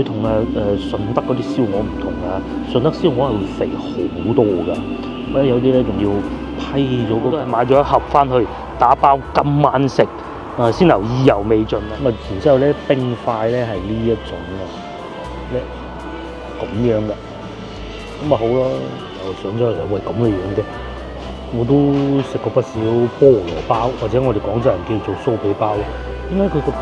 佢同順德嗰啲燒鵝唔同啊，順德燒鵝係會肥好多㗎，咁有啲咧仲要批咗嗰個，買咗一盒翻去打包今晚食，先留意猶未盡啊！咁啊，然之後咧冰塊咧係呢一種啊，咧咁樣嘅，咁啊好咯，又上咗嚟喂咁嘅樣嘅，我都食過不少菠蘿包，或者我哋廣州人叫做酥皮包，點解佢個皮？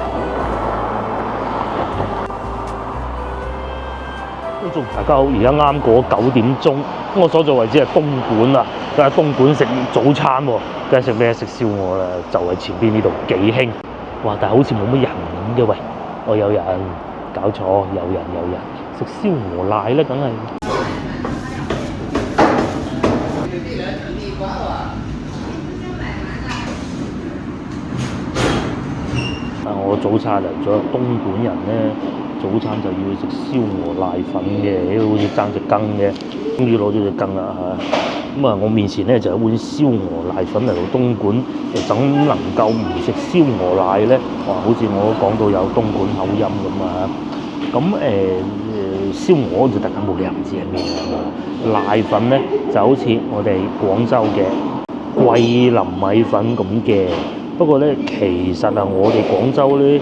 大家好，而家啱過9點鐘，我所在位置係東莞啊，咁喺東莞食早餐喎，梗係食咩？食燒鵝啦，就係前邊呢度幾興，哇！但係好似冇乜人咁嘅喂，我有人搞錯，有人食燒鵝瀨咧，梗係。我早餐嚟咗東莞人咧，早餐就要食燒鵝瀨粉嘅，好似爭隻羹嘅，終於攞咗隻羹啦嚇。咁啊，我面前咧就有碗燒鵝瀨粉嚟到東莞，又怎能夠唔食燒鵝瀨咧？哇，好似我講到有東莞口音咁啊！咁燒鵝就大家冇理由唔知係咩啦。瀨粉咧就好似我哋廣州嘅桂林米粉咁嘅。不過咧，其實啊，我哋廣州咧，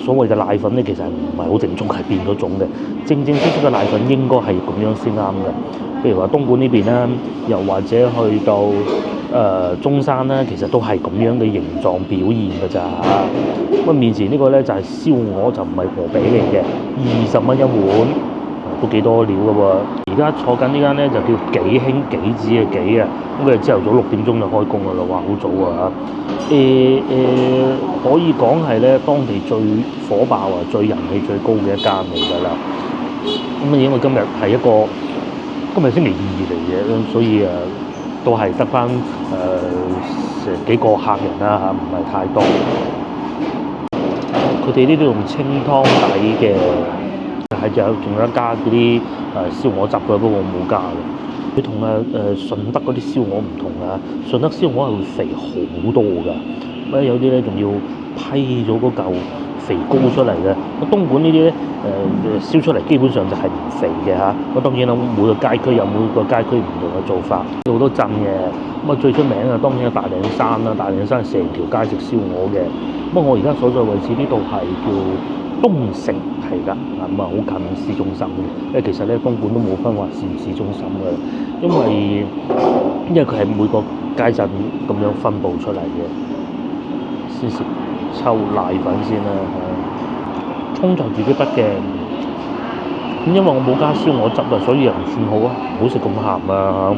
所謂嘅瀨粉咧，其實唔係好正宗，係變咗種嘅。正式嘅瀨粉應該係咁樣先啱嘅。譬如話東莞呢邊啦，又或者去到中山啦，其實都係咁樣嘅形狀表現㗎咋。咁面前呢個咧就係燒鵝，就唔係鵝髀嚟嘅，20蚊一碗，都幾多料㗎喎。而家坐緊呢間咧就叫幾興幾子嘅幾啊，咁佢朝頭早6點鐘就開工㗎啦，哇，好早啊！可以講係咧當地最火爆啊、最人氣最高嘅一間嚟㗎啦。咁因為今日係今日星期2嚟嘅，所以都係得翻幾個客人啦嚇，唔係太多。佢哋呢度用清湯底嘅，係仲有一加嗰啲燒鵝汁嘅，不過我冇加嘅。佢同順德嗰啲燒鵝唔同啊，順德燒鵝係會肥好多㗎，咁有啲咧仲要批咗嗰嚿肥膏出嚟嘅。東莞呢啲咧燒出嚟基本上就係唔肥嘅嚇。咁當然啦，每個街區有每個街區唔同嘅做法，好多鎮嘅。咁啊最出名啊當然係大嶺山啦，大嶺山成條街食燒鵝嘅。咁我而家所在位置呢度係叫東城係㗎，咁啊好近市中心嘅。因為其實咧東莞都冇分話市唔市中心嘅，因為佢係每個街鎮咁樣分佈出嚟嘅。先食抽瀨粉先啦，葱就自己筆嘅。咁因為我冇加燒鵝汁啊，所以又唔算好啊，唔好食咁鹹啊。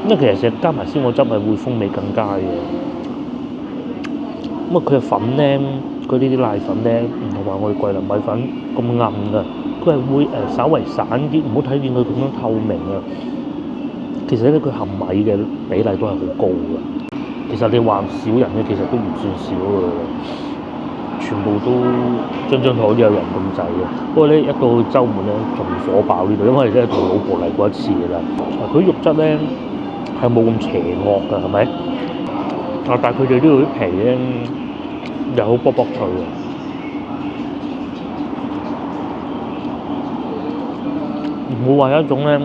因為其實加埋燒鵝汁係會風味更佳嘅。咁啊佢嘅粉咧，佢呢啲瀨粉咧，唔同話我哋桂林米粉咁韌㗎，佢係會稍為散啲，唔好睇見佢咁樣透明啊。其實咧佢含米嘅比例都係好高㗎。其實你話少人嘅，其實都唔算少㗎，全部都張台都有人咁滯嘅。不過咧一到週末咧仲火爆呢度，因為咧同老婆嚟過一次㗎啦。佢肉質咧係冇咁邪惡㗎，係咪？但係佢哋呢度啲皮咧又好卜卜脆嘅，唔會話有一種咧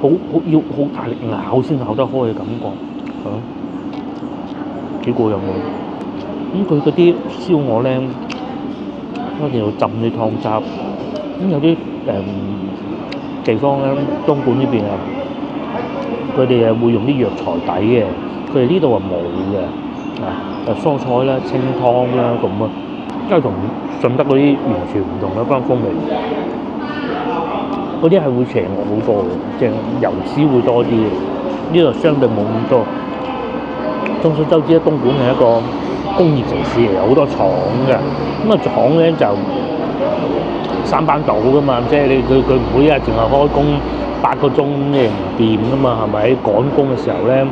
要好大力咬先咬得開嘅感覺，幾過癮喎！咁佢嗰啲燒鵝咧，一定要浸啲湯汁。咁有啲地方咧，東莞呢邊啊，佢哋會用啲藥材底嘅，佢哋呢度係冇嘅，蔬菜啦、清湯啦咁啊，因為同順德嗰啲完全唔同一班風味。嗰啲係會邪惡好多嘅，即係油脂會多啲嘅。呢度相對冇咁多。眾所周知咧，東莞係一個工業城市嚟，有好多廠嘅。咁啊廠咧就3班倒噶嘛，即係佢唔會一日淨係開工8個鐘嘅唔掂噶嘛，係咪？趕工嘅時候咧，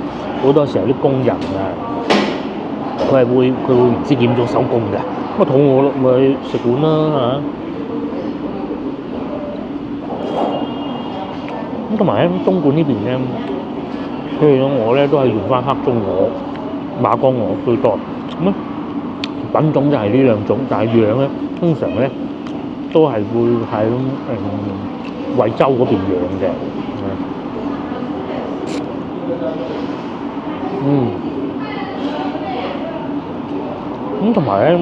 好多時候啲工人啊，佢會唔知幾點鐘收工嘅。咁啊肚餓咯，咪食碗啦嚇。咁同埋喺東莞呢邊咧，佢哋嘅鵝咧都係用翻黑中鵝、馬崗鵝最多。咁品種就係呢兩種，但係養咧通常咧都係會喺惠州嗰邊養嘅。咁同埋咧，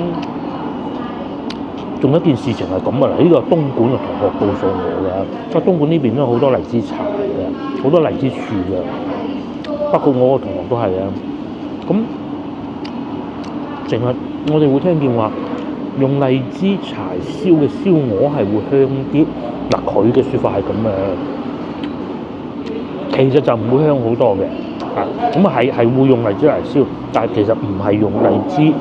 仲有一件事情係咁啊！呢個東莞嘅同學告訴我嘅，東莞呢邊都有好多荔枝茶嘅，好多荔枝樹嘅，包括我個同學都係啊。咁成日我哋會聽見話，用荔枝柴燒嘅燒鵝係會香啲。嗱，佢嘅説法係咁嘅，其實就唔會香好多嘅。咁係會用荔枝嚟燒，但係其實唔係用荔枝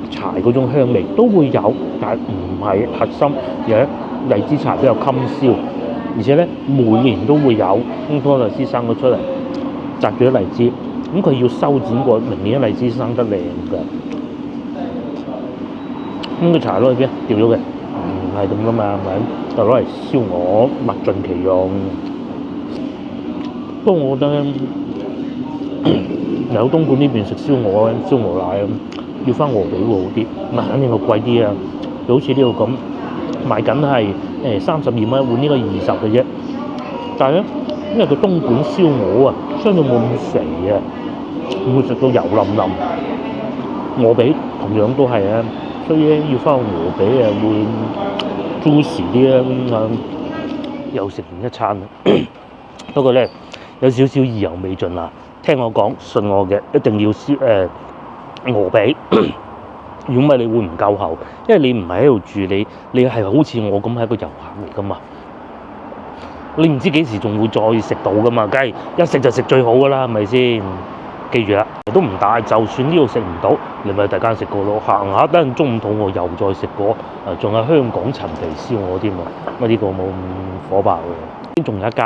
柴嗰種香味都會有，但係唔係核心，而係荔枝柴比較襟燒，而且咧每年都會有咁多荔枝生咗出嚟，摘住啲荔枝，咁佢要修剪過，明年啲荔枝生得靚㗎。咁個柴攞去邊？掉咗嘅，唔係咁噶嘛，係咪？就攞嚟燒鵝，物盡其用。不過我覺得咧，有東莞呢邊食燒鵝咧，燒鵝奶要翻鵝髀會好啲，肯定會貴啲啊！就好似呢度咁賣緊係32蚊換呢個20嘅啫。但係咧，因為個東莞燒鵝啊，相對冇咁肥啊，唔會食到油淋淋。鵝髀同樣都係啊，所以咧要翻鵝髀啊會 juicy 啲啊，又食完一餐。不過咧有少少意猶未盡啦。聽我講，信我嘅，一定要燒鵝髀。如果唔係，你會唔夠喉，因為你唔係喺度住，你係好似我咁係一個遊客嚟噶嘛。你唔知幾時仲會再食到噶嘛，梗係一食就食最好噶啦，係咪先？記住啦，都唔大，就算呢度食唔到，你咪第間食過咯。行下等陣中午肚餓又再食過，仲有香港陳皮燒鵝添喎，呢個冇咁火爆嘅。仲有一間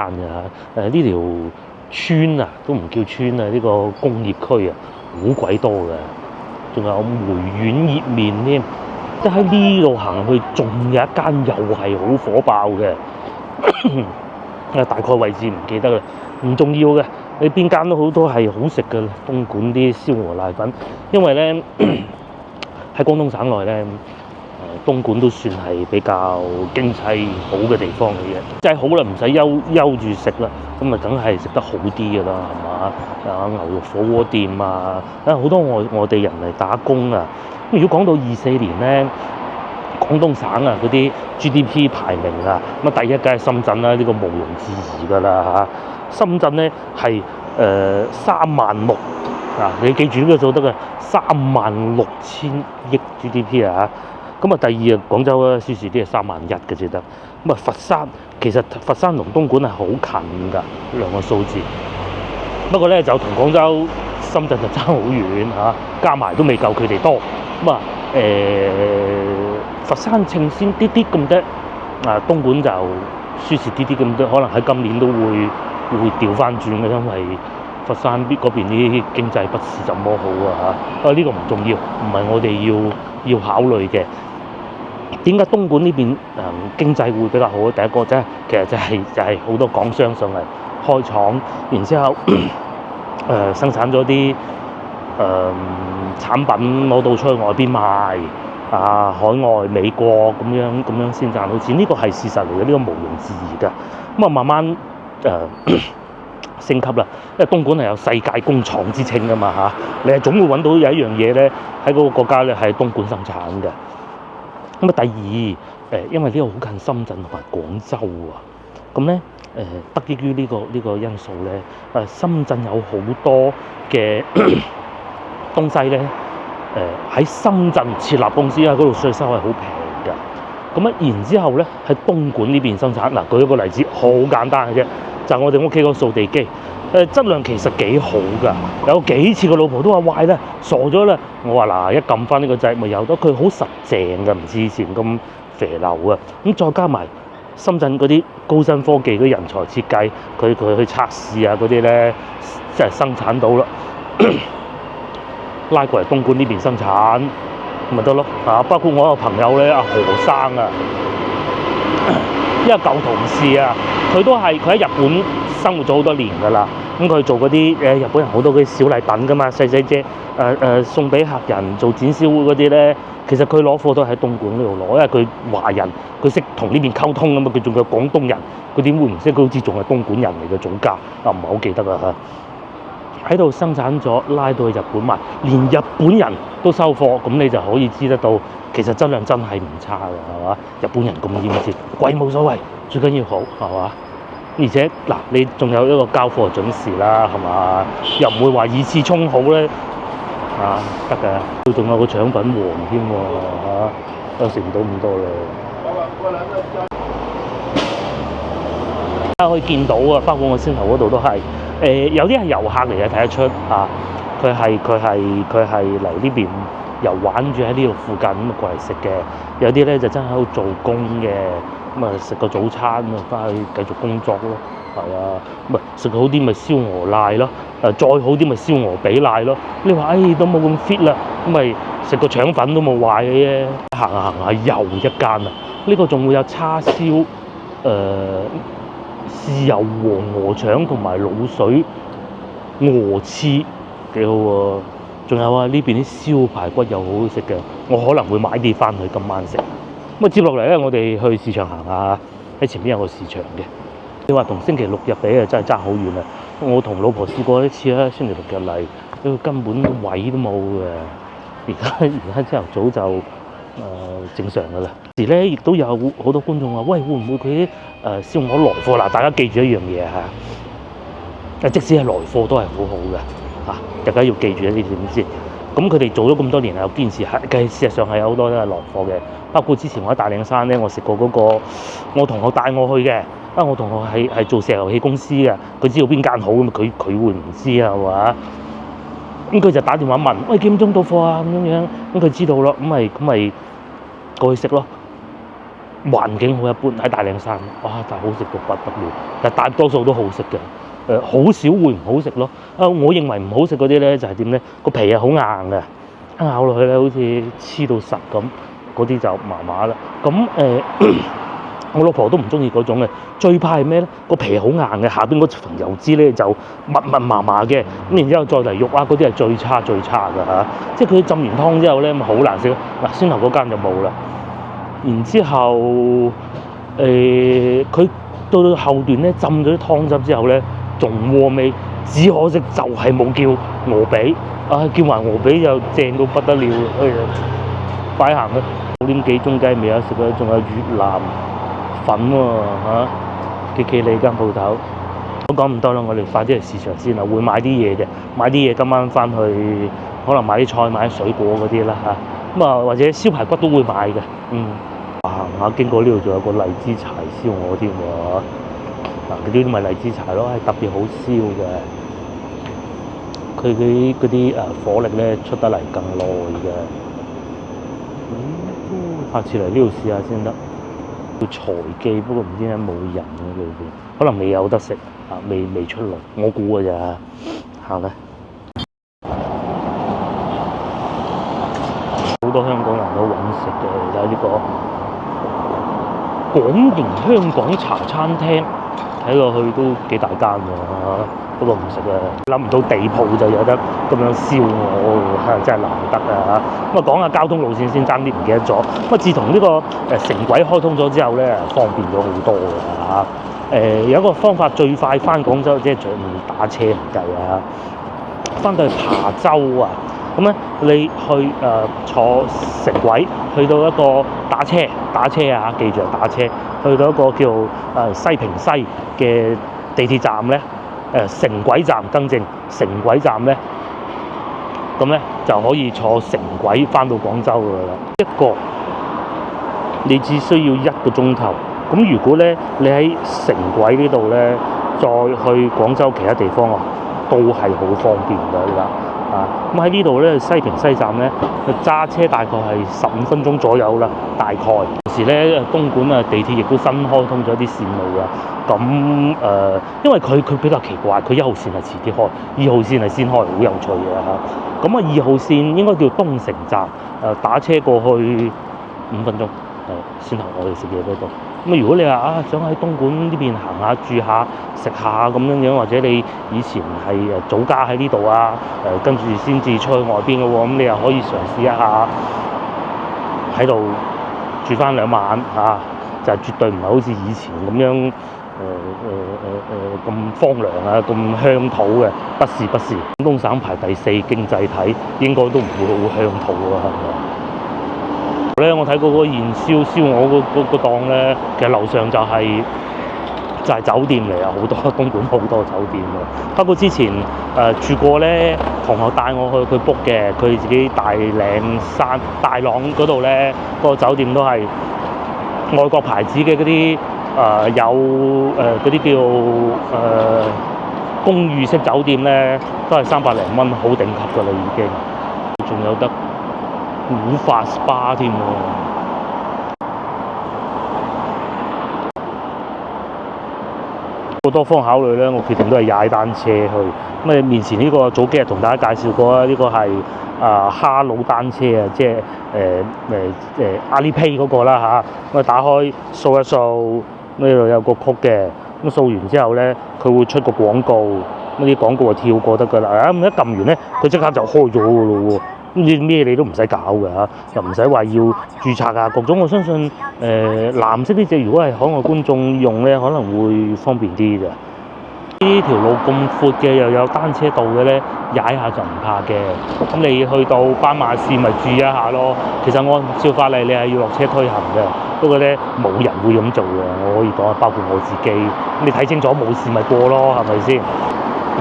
嘅呢條村啊，都唔叫村啊，呢個工業區啊，好鬼多嘅。仲有梅縣熱麵添，即喺呢度行去，仲有一間又係好火爆嘅。大概位置唔記得啦，唔重要嘅。你邊間都好多係好食嘅東莞啲燒鵝瀨粉，因為咧喺廣東省內咧，東莞都算係比較經濟好嘅地方嚟嘅，即係好啦，唔使休住食啦，咁啊梗係食得好啲嘅啦，係嘛？牛肉火鍋店啊，好多外地人嚟打工啊。咁如果講到24年咧，廣東省啊嗰啲 GDP 排名啊，咁啊第一梗係深圳啦，呢個毋庸置疑㗎啦嚇。深圳咧係36000啊，你記住呢個數得嘅，36000億 GDP 啊。咁啊第二啊廣州啊，少少啲係31000嘅至得。咁啊佛山其實佛山同東莞係好近㗎兩個數字，不過咧就同廣州、深圳就爭好遠嚇，加埋都未夠佢哋多。咁啊佛山稱先啲啲咁多，東莞就輸蝕啲啲咁多，可能喺今年都會調翻轉嘅，因為佛山嗰邊啲經濟不是怎麼好啊嚇。呢個唔重要，唔係我哋要考慮嘅。點解東莞呢邊經濟會比較好？第一個啫，其實就係好多港商上嚟開廠，然之後生產咗啲產品攞到出去外邊賣。海外美國咁樣先賺到錢，呢個係事實嚟嘅，呢個毋庸置疑㗎。咁啊慢慢升級啦，因為東莞係有世界工廠之稱㗎嘛嚇，你係總會揾到有一樣嘢咧喺嗰個國家咧係東莞生產嘅。咁啊第二因為呢個好近深圳同埋廣州啊，咁咧得益於呢個因素咧，深圳有好多嘅東西咧。喺深圳設立公司啊，嗰度稅收係好平㗎。咁啊，然之後咧喺東莞呢邊生產。嗱，舉一個例子，好簡單嘅啫，就係我哋屋企個掃地機，質量其實幾好㗎。有幾次個老婆都話壞啦，傻咗啦。我話嗱，一撳翻呢個掣咪有得，佢好實淨㗎，唔似以前咁肥流啊。咁再加埋深圳嗰啲高新科技嗰啲人才設計，佢去測試啊嗰啲咧，即係生產到啦。拉過嚟東莞呢邊生產咪得咯。包括我個朋友咧，阿何生啊，一個舊同事啊，佢喺日本生活咗好多年㗎啦。咁佢做嗰啲日本人好多嗰啲小禮品噶嘛，細細隻送俾客人做展銷會嗰啲咧，其實佢攞貨都喺東莞嗰度攞，因為佢華人，佢識同呢邊溝通啊嘛，佢仲有廣東人，佢點會唔識？佢好似仲係東莞人嚟嘅總價，唔係好記得啦嚇。喺度生產咗，拉到去日本賣，連日本人都收貨，咁你就可以知得到，其實質量真係唔差嘅，係嘛？日本人咁厭節，貴冇所謂，最緊要好，係嘛？而且嗱，你仲有一個交貨準時啦，係嘛？又唔會話二次沖好咧，得㗎。佢仲有個腸粉王添喎，都食唔到咁多啦。大家可以見到啊，包括我先頭嗰度都係，有啲係遊客嚟嘅，睇得出啊，佢係嚟呢邊遊玩住喺呢度附近咁啊過嚟食嘅，有啲咧就真係喺度做工嘅。咁啊食個早餐啊，翻去繼續工作咯，係啊，咁啊食好啲咪燒鵝瀨咯，再好啲咪燒鵝髀瀨咯。你話都冇咁 fit 啦，咁咪食個腸粉都冇壞嘅啫。行下行下又一間啊，呢個仲會有叉燒、豉油黃鵝腸同埋滷水鵝翅，幾好喎。仲有啊，呢邊啲燒排骨又好好食嘅，我可能會買啲翻去今晚食。咁啊，接落嚟咧，我哋去市場行下，喺前邊有個市場嘅。你話同星期六日比啊，真係爭好遠啊！我同老婆試過一次啦，星期六日嚟，根本位都冇嘅。而家朝頭早就正常噶啦。時咧亦都有好多觀眾話：喂，會唔會佢啲燒鵝來貨嗱？大家記住一樣嘢嚇，即使係來貨都係好好嘅嚇，大家要記住一啲點先。咁佢哋做咗咁多年有堅持係，事實上係有好多都係來貨嘅。包括之前我喺大嶺山咧，我食過嗰個，我同學帶我去嘅。我同學係做石油氣公司嘅，佢知道邊間好咁，佢會唔知啊？係嘛？咁佢就打電話問：喂，幾點鐘到貨啊？咁樣，咁佢知道咯，咁咪過去食咯。環境好一般喺大嶺山，哇！但係好食到不得了，但大多數都好食嘅。好少會唔好食咯。我認為唔好食嗰啲咧就係點咧？個皮係好硬嘅，一咬落去咧好似黐到實咁，嗰啲就麻麻啦。咁我老婆都唔中意嗰種嘅，最怕係咩咧？個皮好硬嘅，下邊嗰層油脂咧就密密麻麻嘅，咁然之後再嚟肉啊嗰啲係最差㗎嚇。即係佢浸完湯之後咧，咪好難食咯。嗱，先頭嗰間就冇啦。然之後佢到後段咧浸咗啲湯汁之後咧，仲和味，只可惜就係冇叫鵝髀，叫埋鵝髀就正到不得了，快行啦！9點幾鐘雞未有食啦，仲有越南粉喎企企你間鋪頭。都講唔多啦，我哋快啲去市場先啦，會買啲嘢嘅，買啲嘢今晚翻去可能買啲菜、買啲水果嗰啲啦嚇。咁啊或者燒排骨都會買嘅，行下經過呢度仲有個荔枝柴燒鵝添喎。嗱，嗰啲咪荔枝柴咯，係特別好燒嘅。佢嗰啲火力咧出得嚟更耐嘅。下次嚟呢度試下先得。叫財記，不過唔知點解冇人喺裏邊，可能未有得食未出爐，我估㗎咋。行啦。好多香港人都揾食嘅，就係呢個廣營香港茶餐廳。睇落去都幾大間喎，不過唔食啦。諗唔到地鋪就有得咁樣燒鵝，真係難得啊！咁啊講下交通路線先，爭啲唔記得咗。咁啊自從呢個城軌開通咗之後咧，方便咗好多㗎嚇。有一個方法最快翻廣州，即係唔打車唔計啊，翻到去琶洲啊。咁咧你去坐城軌去到一個打車啊，記住打車去到一個叫西平西嘅地鐵站咧，城軌站更正，城軌站咧，咁咧就可以坐城軌翻到廣州㗎啦。一個你只需要1個鐘頭。咁如果咧你喺城軌呢度咧，再去廣州其他地方都係好方便㗎啦。咁喺呢度咧，西平西站咧，揸車大概係15分鐘左右啦，大概。同時咧，東莞地鐵亦都新開通咗啲線路啊。咁因為佢比較奇怪，佢1號線係遲啲開，2號線係先開，好有趣嘅嚇。咁2號線應該叫東城站，打車過去5分鐘，先同我哋食嘢嗰度。咁如果你話想喺東莞呢邊行下、住下、食下咁樣，或者你以前係祖家喺呢度啊，跟住先至出去外邊嘅喎，咁你又可以嘗試一下喺度住翻2晚嚇，就絕對唔係好似以前咁樣咁荒涼啊、咁鄉土嘅，不是不是。廣東省排第4經濟體，應該都唔會好鄉土啊，係咪？我睇過嗰個燃燒鵝嗰檔咧，其實樓上就係酒店嚟啊，好多東莞好多酒店㗎。不過之前住過咧，同學帶我去佢 book 嘅，佢自己大朗嗰度咧，嗰個酒店都係外國牌子嘅嗰啲有嗰啲叫公寓式酒店咧，都係300零蚊，好頂級㗎啦已經。仲有得古法 SPA 添喎，好多方考慮咧，我決定都係踩單車去。咁面前呢個早幾日同大家介紹過啦，呢個係哈魯單車啊，即係Alipay 嗰個啦嚇。咁打開掃一掃，呢度有個曲嘅，咁掃完之後咧，佢會出個廣告，咁啲廣告就跳過得㗎啦。咁一撳完咧，佢即刻就開咗㗎咯喎。咩你都唔使搞㗎嚇，又唔使話要註冊啊各種。我相信藍色呢隻如果係海外觀眾用咧，可能會方便啲嘅。呢條路咁闊嘅，又有單車道嘅咧，踩下就唔怕嘅。咁你去到斑馬線咪注意一下咯。其實按照法例你係要落車推行嘅，不過咧冇人會咁做嘅。我可以講，包括我自己。你睇清楚冇事咪過咯，係咪先？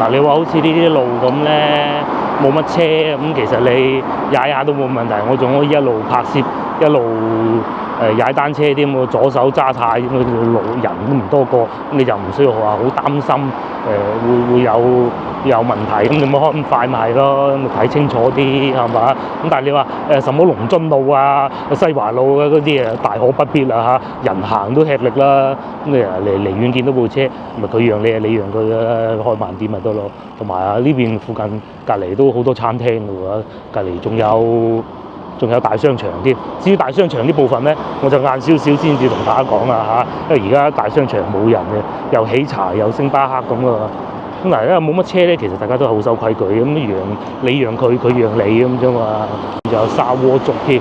嗱，你話好似呢啲路咁咧，冇乜車咁，其實你踩下都冇問題。我仲可以一路拍攝，一路踩單車添喎，左手揸軚，咁路人都唔多個，咁你就唔需要話好擔心會有問題。咁你冇開咁快咪係咯，咁睇清楚啲係嘛？咁但係你話什麼龍津路啊、西華路啊嗰啲大可不必啦嚇，人行都吃力啦。咁你離遠見到部車，咪佢讓你讓佢開慢啲咪得咯。同埋呢邊附近隔離都好多餐廳㗎喎，隔離仲有大商場添。至於大商場呢部分咧，我就晏少少先至同大家講啦嚇，因為而家大商場冇人嘅，又喜茶又星巴克咁啊。咁嗱，因為冇乜車咧，其實大家都好守規矩咁，你讓佢，佢讓你咁啫嘛。仲有砂鍋粥添，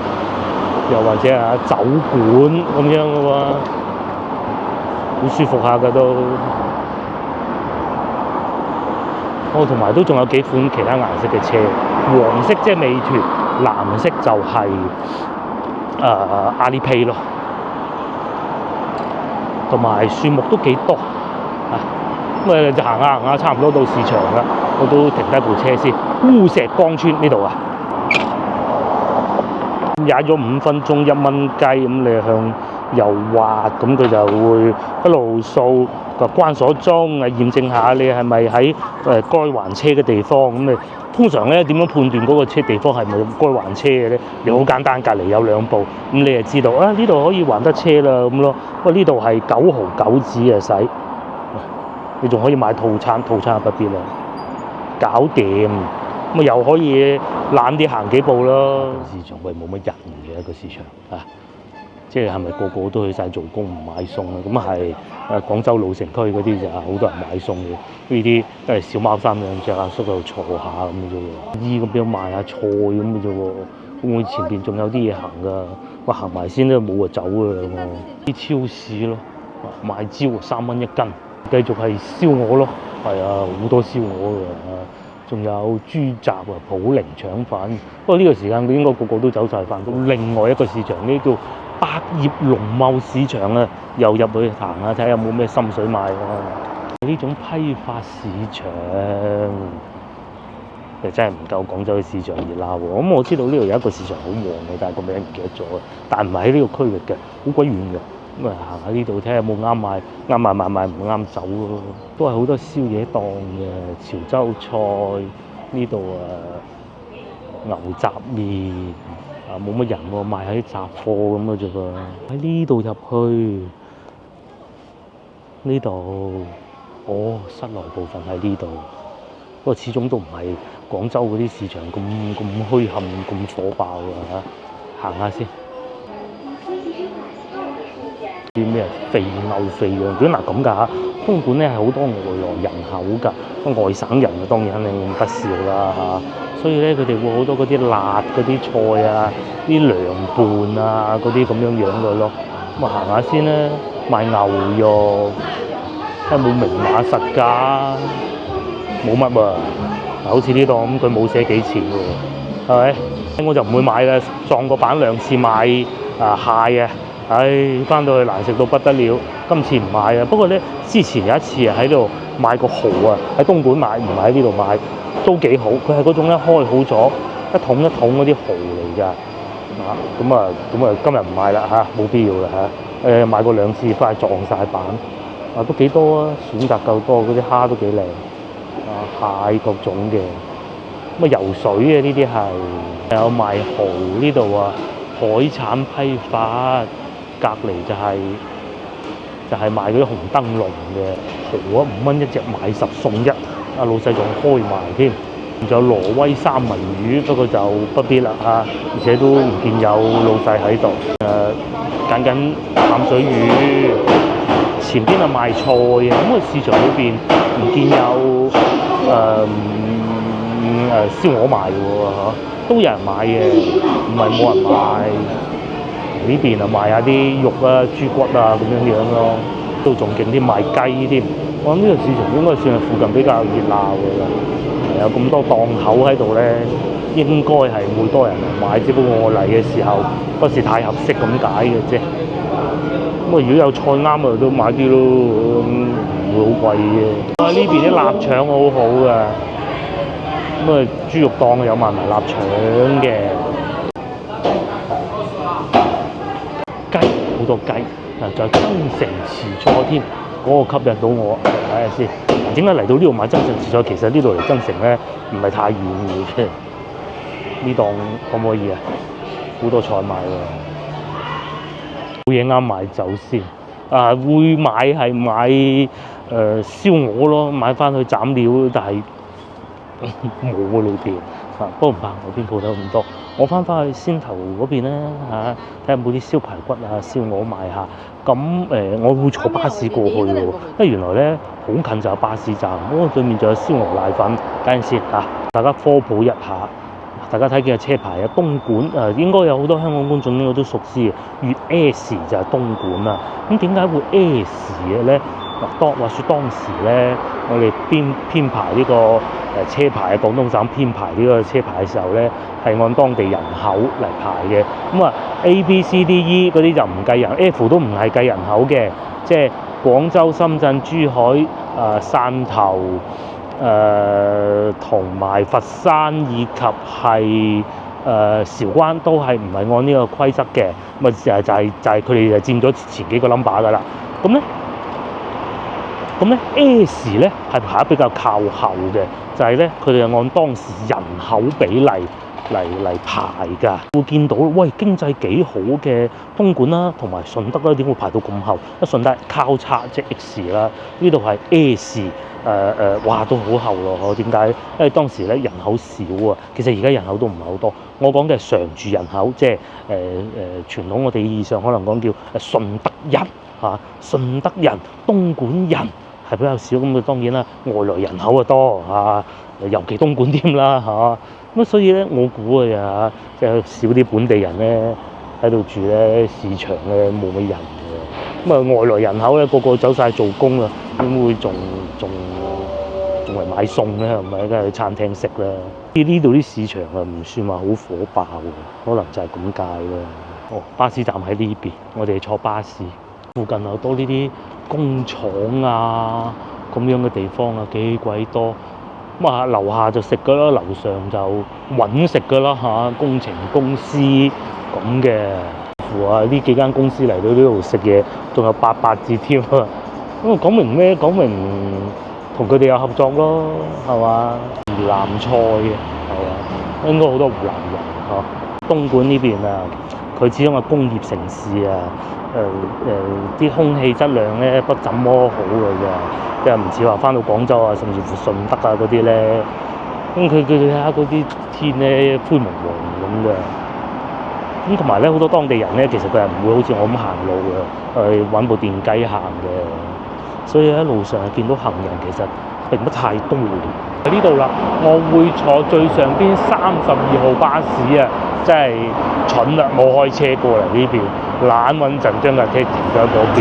又或者酒館咁樣嘅喎，好舒服下㗎都。同埋都仲有幾款其他顏色嘅車，黃色即係美團，藍色就係Alipay 咯。同埋樹木都幾多啊！咁就行下，差唔多到市場啦。我都停低部車先。烏石崗村呢度啊，踩咗5分鐘1蚊雞，咁你向右滑，咁佢就會一路掃個關鎖中，驗證下你係咪喺該還車嘅地方。咁你通常咧點樣判斷嗰個車地方係咪該還車嘅咧？你好簡單，隔離有2部，咁你就知道呢度可以還得車啦咁咯。不過呢度係9毫9紙使，你仲可以買套餐不必啦，搞掂。咁又可以懶啲行幾步咯。市場冇乜人嘅一個市場啊！即係咪個個都去晒做工唔買餸啊？咁係廣州老城區嗰啲就好多人買餸嘅，呢啲都係小貓3兩隻阿叔喺度坐下咁嘅啫喎，依咁樣賣下菜咁嘅啫喎。會前邊仲有啲嘢行㗎，我行埋先都冇就走㗎啦。啲超市咯，賣蕉3蚊1斤，繼續係燒鵝咯，係啊，好多燒鵝㗎。仲有豬雜啊、普寧腸粉。不過呢個時間應該個個都走晒飯。咁另外一個市場呢叫百業農貿市場啊，又入去行下睇下有冇咩心水買喎。呢種批發市場真係唔夠廣州嘅市場熱鬧喎。咁我知道呢度有一個市場好旺嘅，但係個名唔記得咗。但唔係喺呢個區域嘅，好鬼遠嘅。咁行下呢度睇下有冇啱買，啱買唔啱走咯。都係好多宵夜檔嘅，潮州菜呢度牛雜麵冇乜人喎，賣喺雜貨咁嘅啫噃。喺呢度入去呢度，室內部分喺呢度。不過始終都唔係廣州嗰啲市場咁墟冚咁火爆㗎嚇。行下先。啲咩肥牛肥羊卷嗱咁㗎嚇。東莞咧係好多外來人口㗎，外省人啊當然肯定不少啦嚇。所以咧佢哋會好多嗰啲辣嗰啲菜啊，啲涼拌啊嗰啲咁樣樣嘅咯。咁啊行下先啦，賣牛肉，睇冇明碼實價，冇乜喎。好似呢檔咁，佢冇寫幾錢喎，係咪？我就唔會買嘅，撞個板兩次買蟹啊！唉，翻到去難食到不得了，今次唔買啊。不過咧，之前有一次喺度買個蠔啊，喺東莞買，唔係喺呢度買，都幾好。佢係嗰種咧開好咗一桶一桶嗰啲蠔嚟㗎，今日唔買啦嚇，冇必要啦嚇。買過2次，翻去撞晒板，都幾多啊，選擇夠多，嗰啲蝦都幾靚。蟹各種嘅，咁游水嘅呢啲係有賣蠔呢度啊，海產批發隔離就係賣嗰啲紅燈籠嘅蠔啊，5蚊一隻買10送1，老細仲開埋添。仲有挪威三文魚，不過就不必啦嚇，而且都唔見有老細喺度。揀緊淡水魚，前邊係賣菜嘅，咁個市場裏邊唔見有燒鵝賣嘅喎嚇，都有人買嘅，唔係冇人買。呢邊啊賣下啲肉啊、豬骨啊咁樣樣咯，都仲勁啲賣雞添。我諗呢個市場應該算係附近比較熱鬧嘅啦，有咁多檔口喺度咧，應該係會多人嚟買，只不過我嚟嘅時候不是太合適咁解嘅啫。咁如果有菜啱啊，都買啲咯，唔會好貴嘅。呢邊啲臘腸好好㗎，豬肉檔有賣埋臘腸嘅，雞好多雞，仲有增城池菜添，嗰個吸引到我。睇下先，點解嚟到呢度買增城池菜？其實呢度嚟增城咧唔係太遠嘅啫。呢檔可唔可以啊？好多菜賣喎。冇嘢啱買走先，會買係買燒鵝咯，買翻去斬料，但係冇喎裏邊不過唔怕，我邊鋪頭咁多，我翻去先頭嗰邊咧睇下有冇啲燒排骨燒鵝賣下。咁我會坐巴士過去喎，因為原來咧好近就有巴士站，對面仲有燒鵝瀨粉。等陣先大家科普一下。大家睇見嘅車牌啊，東莞應該有好多香港觀眾應該都熟知嘅，粵 S 就係東莞啦。咁點解會 S 嘅咧？話説當時咧，我哋編排呢個車牌，廣東省編排呢個車牌嘅時候咧，係按當地人口嚟排嘅。咁A、B、C、D、E 嗰啲就唔計人 ，F 都唔係計人口嘅，即係廣州、深圳、珠海、汕頭。同埋佛山以及係韶關都係唔係按呢個規則嘅，咁就係佢哋就佔咗前幾個 number 㗎啦。咁咧 S 咧係排得比較靠後嘅，就係咧佢哋係按當時人口比例嚟排㗎。會見到喂經濟幾好嘅東莞啦，同埋順德啦，點會排到咁後？順德交叉即係 X 啦，呢度係 S。哇都好後咯，點解？因為當時咧人口少啊，其實而家人口都唔係好多。我講嘅係常住人口，即係傳統我哋意義上可能講叫順德人順德人、東莞人係比較少。咁當然啦，外來人口多尤其東莞添啦咁所以咧，我估即係少啲本地人咧喺度住咧，市場咧冇乜人嘅。外來人口咧個個走晒做工啦，點會仲嚟買餸咧？係咪？梗係去餐廳食啦。呢度啲市場唔算話好火爆喎，可能就係咁解啦。巴士站喺呢邊，我哋坐巴士。附近又多呢啲工廠咁樣嘅地方幾鬼多。樓下就食㗎啦，樓上就揾食㗎啦工程公司咁嘅。呢幾間公司嚟到呢度食嘢，仲有88折添咁講明咩？講明同佢哋有合作咯，係嘛？湖南菜嘅係嘛？應該好多湖南人東莞呢邊佢始終係工業城市啲空氣質量咧不怎麼好嘅，即係唔似話翻到廣州甚至乎順德嗰啲咧，咁佢睇下嗰啲天咧灰蒙蒙咁嘅。咁同埋咧，好多當地人咧，其實佢係唔會好似我咁行路嘅，去揾部電雞行嘅。所以喺路上見到行人其實並不太多。喺呢度啦，我會坐最上邊32號巴士啊！真係蠢啦，冇開車過嚟呢邊，懶穩陣將架車停咗喺嗰邊。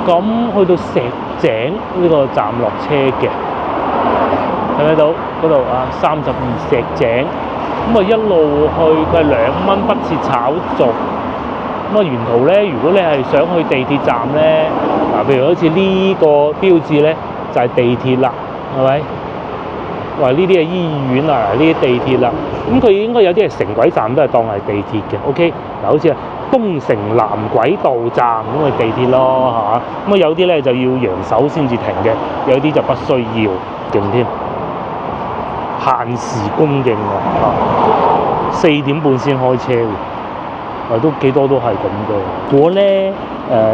咁去到石井呢個站落車嘅，睇到嗰度啊，32石井。咁啊一路去佢係2蚊不設炒續。咁啊沿途咧，如果你係想去地鐵站咧，譬如好似呢個標誌咧，就係地鐵啦，係咪？話呢啲係醫院啊，呢啲地鐵啦。咁佢應該有啲係城軌站都係當係地鐵嘅。OK，嗱好似啊東城南軌道站咁咪地鐵咯，係嘛？咁啊有啲咧就要揚手先至停嘅，有啲就不需要，勁添。限時供應啊，4點半先開車喎，都幾多都係咁嘅。如果咧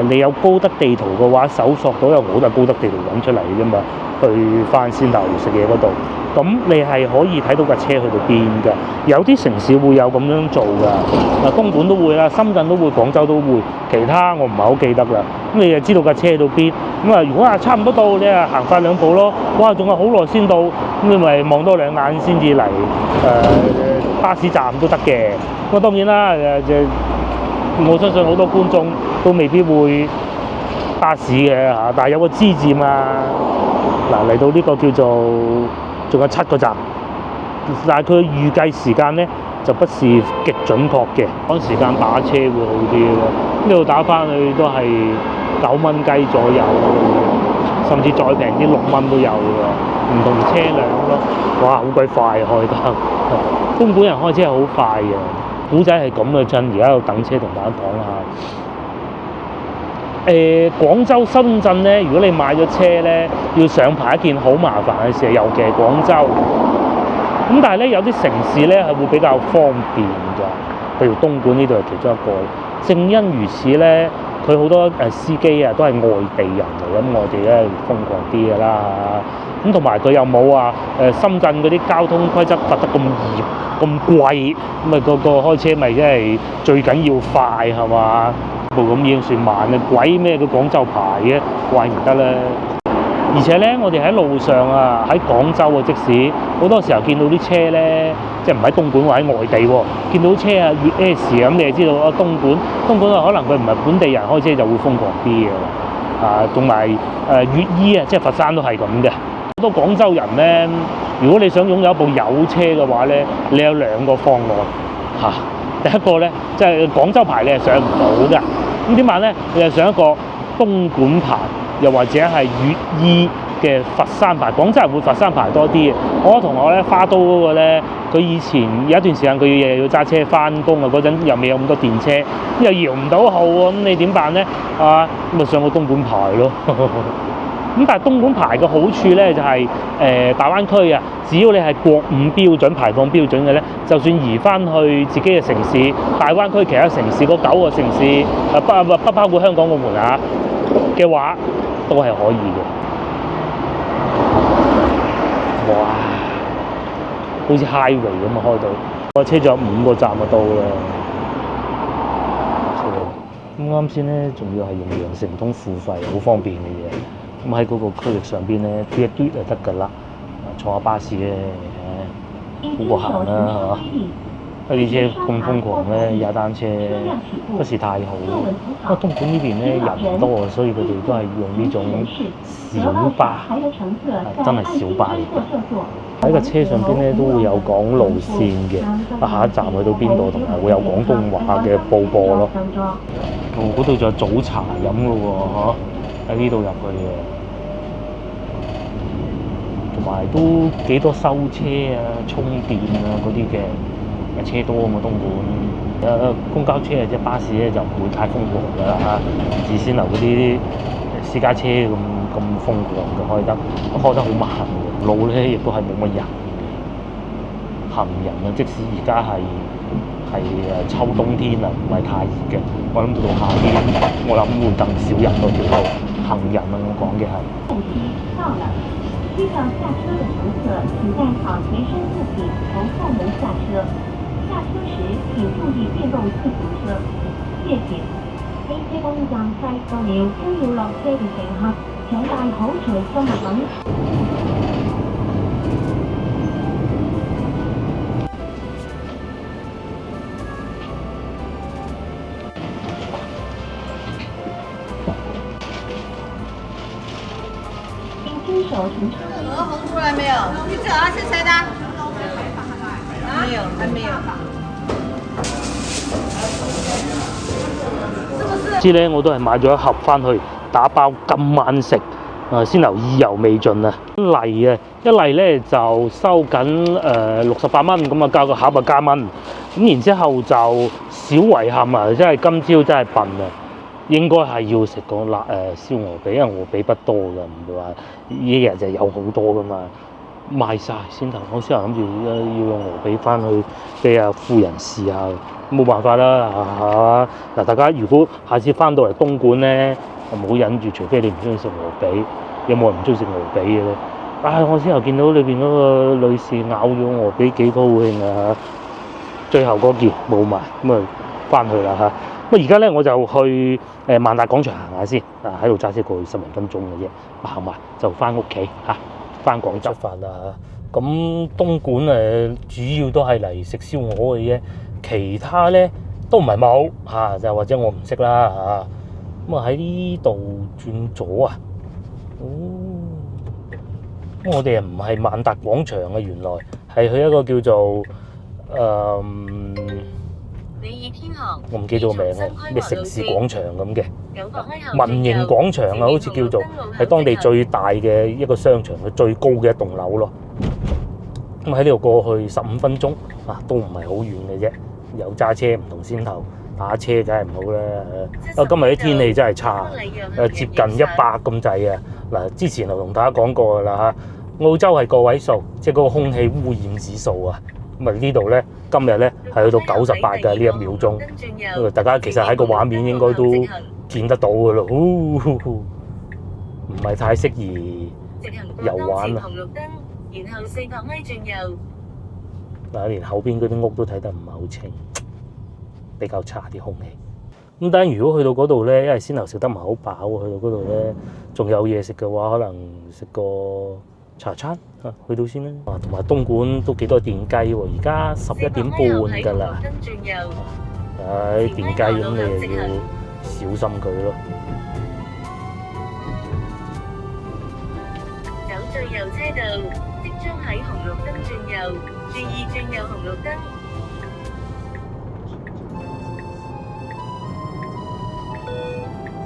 你有高德地圖嘅話，搜索到有我就高德地圖揾出嚟嘅啫嘛，去翻仙台食嘢嗰度，咁你係可以睇到架車去到邊㗎。有啲城市會有咁樣做㗎，東莞都會啦，深圳都會，廣州都會，其他我唔係好記得啦。咁你就知道架車去到邊。咁啊，如果差唔多到，你啊行快2步咯。哇，仲有好耐先到，咁你咪望多2眼先至嚟巴士站都得嘅。咁啊當然啦，我相信好多觀眾都未必會巴士嘅嚇，但係有個支字嘛。嗱，嚟到呢個叫做仲有7個站，但係佢預計時間咧就不是極準確嘅，趕時間打車會好啲咯。呢度打翻去都係9蚊雞左右，甚至再平啲6蚊都有喎，唔同車輛咯。哇，好鬼快開得！東莞人開車係好快嘅。古仔係咁嘅真，而家喺度等車同大家講下。廣州、深圳咧，如果你買咗車咧，要上牌一件好麻煩嘅事，尤其係廣州。咁但係咧，有啲城市咧係會比較方便㗎，譬如東莞呢度係其中一個。正因如此咧，佢好多司機啊都係外地人嚟，咁外地咧瘋狂啲㗎啦。咁同埋佢又冇話深圳嗰啲交通規則罰得咁嚴咁貴，咁啊個開車咪真係最緊要快係嘛？部咁已經算慢啦，鬼咩個廣州牌嘅，怪唔得啦。而且咧，我哋喺路上啊，喺廣州啊，即使好多時候見到啲車咧，即係唔喺東莞或喺外地喎，見到車啊粵 S 咁，你就知道啊東莞啊，可能佢唔係本地人開車就會瘋狂啲嘅。同埋粵 E 啊，即係佛山都係咁嘅。好多廣州人咧，如果你想擁有一部有車嘅話咧，你有2個方案。第一個咧，即係廣州牌你係上唔到㗎。咁點辦咧？你係上一個東莞牌，又或者係粵 E 嘅佛山牌。廣州人會佛山牌多啲嘅。我個同學咧，花都嗰個咧，佢以前有一段時間佢日日要揸車翻工啊，嗰陣又未有咁多電車，又搖唔到號喎，咁你點辦咧？咁咪上個東莞牌咯。咁但係東莞牌嘅好處咧就係大灣區啊，只要你係國5標準排放標準嘅咧，就算移翻去自己嘅城市，大灣區其他城市嗰9個城市不包括香港個門嘅話，都係可以嘅。哇！好似 highway 咁啊，開到個車仲有5個站就到啦。咁啱先咧，仲要係用羊城通付費，好方便嘅嘢。咁喺嗰個區域上邊咧，嘟一嘟就得㗎啦。坐下巴士咧，好過行啦，係嘛？啲車咁瘋狂咧，踩單車不是太好。因為東莞呢邊咧人多，所以佢哋都係用呢種小巴，真係小巴嚟嘅。喺個車上邊咧都會有講路線嘅，下一站去到邊度，同埋會有廣東話嘅報播咯。嗰度仲有早茶飲嘅喎，喺呢度入去嘅。同埋都幾多收車啊、充電啊嗰啲嘅，車多啊嘛東莞。公交車即係巴士咧就唔會太瘋狂㗎啦嚇，至先頭嗰啲私家車咁瘋狂嘅開得好慢嘅，路咧亦都係冇乜人嘅，行人啊，即使而家係秋冬天啊，唔係太熱嘅，我諗到夏天，我諗會更少人咯條路，行人啊，我講嘅係。需要下车的乘客，请带好随身物品，从后门下车。下車時請注意電動自行車。謝謝。汽車公站快到了，需要落車嘅乘客請帶好隨身物品。遵守停車。鹅红出来没有？你这是谁的？没有，还没有。知咧，我都係買咗一盒翻去打包，今晚食。鮮牛意猶未盡啊！一嚟咧就收緊68蚊，咁啊交個盒啊加蚊。咁然之後就小遺憾啊，真係今朝真係笨啊！應該係要食個燒鵝髀，因為鵝髀不多㗎，唔會話一日就有好多㗎嘛。賣晒先頭，我先頭諗住要用鵝髀翻去俾阿夫人試下，冇辦法啦嚇嗱。大家如果下次翻到嚟東莞咧，唔好忍住，除非你唔中意食鵝髀。有冇人唔中意食鵝髀嘅咧？我先頭見到裏邊嗰個女士咬咗鵝髀，幾高興啊！最後嗰件冇埋，咁啊翻去啦嚇。咁而家咧我就去萬達廣場行下先，喺度揸車過去10零分鐘嘅啫，行埋就翻屋企嚇，翻廣州飯啦嚇。咁東莞主要都係嚟食燒鵝嘅啫，其他咧都唔係冇嚇，就或者我唔識啦嚇。咁啊喺呢度轉左啊！我哋唔係萬達廣場啊，原來係去一個叫做我唔記得個名啊，咩城市廣場咁嘅民營廣場啊，好似叫做係當地最大嘅一個商場，佢最高嘅一棟樓咯。咁喺呢度過去15分鐘都唔係好遠嘅啫。有揸車唔同先頭，打車梗係唔好啦。今日啲天氣真係差，接近100咁滯啊！嗱，之前就同大家講過啦嚇，澳洲係個位數，即係嗰個空氣污染指數啊。咁呢度咧，今日咧係去到98嘅呢1秒鐘。大家其實喺個畫面應該都見得到嘅咯，唔係太適宜遊玩啊。嗱，連後邊嗰啲屋都睇得唔係好清，比較差啲空氣。咁但係如果去到嗰度咧，因為先頭食得唔係好飽，去到嗰度咧仲有嘢食嘅話，可能食個茶餐去到先啦。同埋東莞都幾多電雞喎，而家11點半㗎啦。電雞咁你又要小心佢咯。走最右車道，即將喺紅綠燈轉右，注意轉右紅綠燈。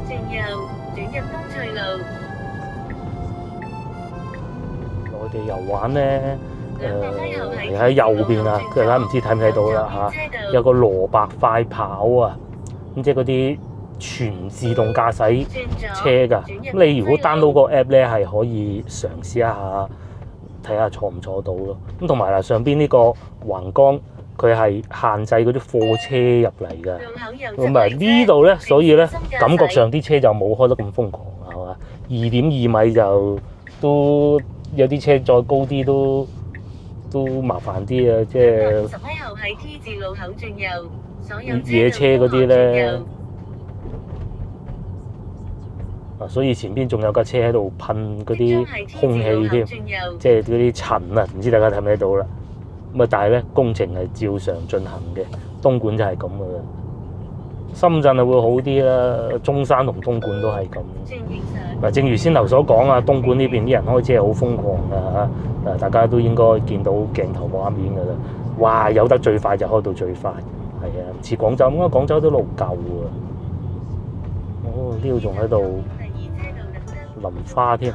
轉右，轉入東翠路。內地遊玩咧，喺右邊啊，大家唔知睇唔睇到啦嚇，有個蘿蔔快跑啊，咁即係嗰啲全自動駕駛車㗎。咁你如果 download 個 app 咧，係可以嘗試一下，睇下坐唔坐到咯。咁同埋上邊呢個橫杆，佢係限制嗰啲貨車入嚟㗎。咁呢度咧，所以咧感覺上啲車就冇開得咁瘋狂啊，係嘛？2.2米就都有啲車再高啲都麻煩啲啊，即係越野車嗰啲咧。所以前邊仲有架車喺度噴嗰啲空氣添，即係嗰啲塵啊，唔知大家睇唔睇到啦。咁但係咧工程係照常進行嘅，東莞就係咁噶啦。深圳係會好啲啦，中山同東莞都係咁。正如先頭所講啊，東莞呢邊啲人開車係好瘋狂噶嚇，大家都應該見到鏡頭畫面噶啦。哇，有得最快就開到最快，係啊，唔似廣州咁啊，廣州都路舊啊。呢度仲喺度淋花添。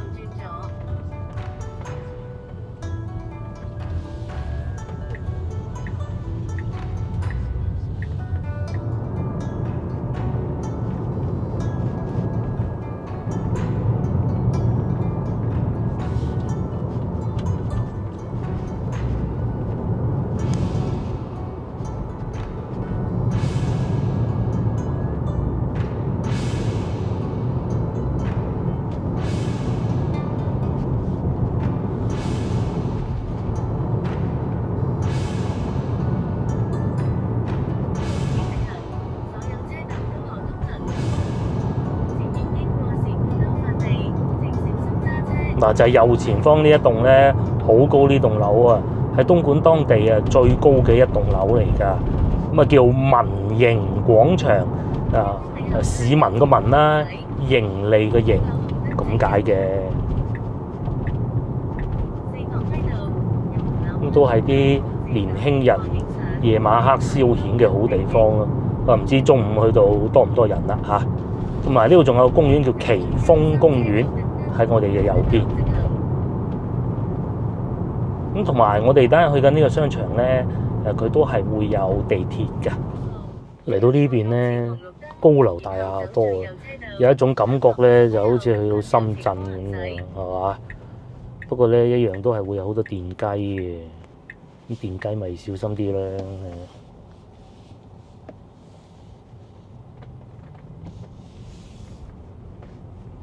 嗱，就係右前方呢一棟咧，好高呢棟樓啊，喺東莞當地啊最高嘅一棟樓嚟㗎。咁啊叫民營廣場啊，市民個民啦，盈利嘅盈咁解嘅。咁都係啲年輕人夜晚黑消遣嘅好地方咯。啊，唔知中午去到多唔多人啦嚇。同埋呢度仲有個公園叫奇峰公園，喺我哋嘅右邊。咁同埋我哋等陣去緊呢個商場咧，佢都係會有地鐵㗎。嚟到呢邊咧，高樓大廈多啊，有一種感覺咧，就好似去到深圳咁樣，係嘛？不過咧，一樣都係會有好多電雞嘅，啲電雞咪小心啲啦。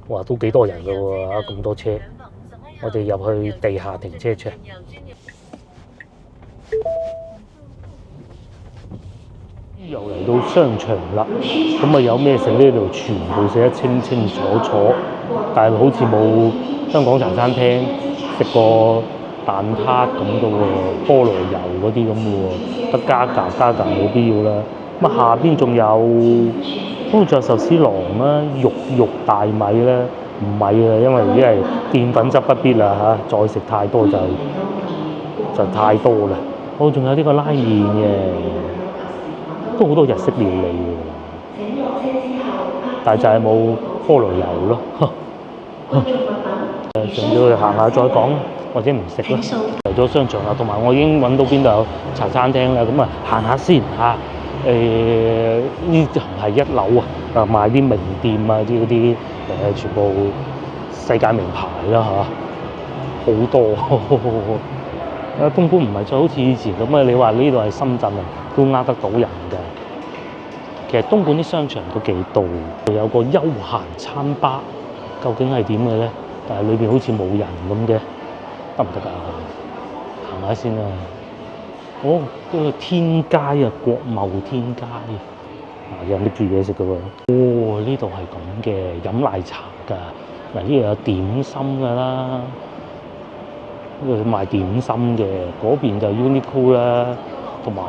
哇，都幾多人㗎喎，咁多車。我哋入去地下停車場。又嚟到商場啦，咁啊有咩食呢度全部寫得清清楚楚，但係好似冇香港茶餐廳食過蛋撻咁嘅喎，菠蘿油嗰啲咁嘅喎，得加價冇必要啦。咁啊下邊仲有，嗰度仲有壽司郎啦、肉大米啦，唔係啊，因為已經係澱粉質不必啦嚇，再食太多就太多啦。我仲有呢個拉麵嘅。都好多日式料理嘅，但係就係冇菠蘿油咯。上咗去行下再講，或者唔食啦。嚟咗商場啦，同埋我已經揾到邊度有茶餐廳啦，咁啊行下先嚇。呢就係一樓啊，賣啲名店啊，啲嗰啲全部世界名牌啦嚇，好多。東莞唔係再好似以前咁啊！你話呢度係深圳啊，都呃得到人㗎。其實東莞啲商場都幾多，有個休閒餐吧，究竟係點嘅咧？但係裏邊好似冇人咁嘅，得唔得㗎？行下先啊！哦，嗰個天街啊，國貿天街啊，有啲煮嘢食㗎喎。哦，呢度係咁嘅，飲奶茶㗎。嗱，呢度有點心㗎啦。呢度賣點心嘅，嗰邊就 Uniqlo 啦，同埋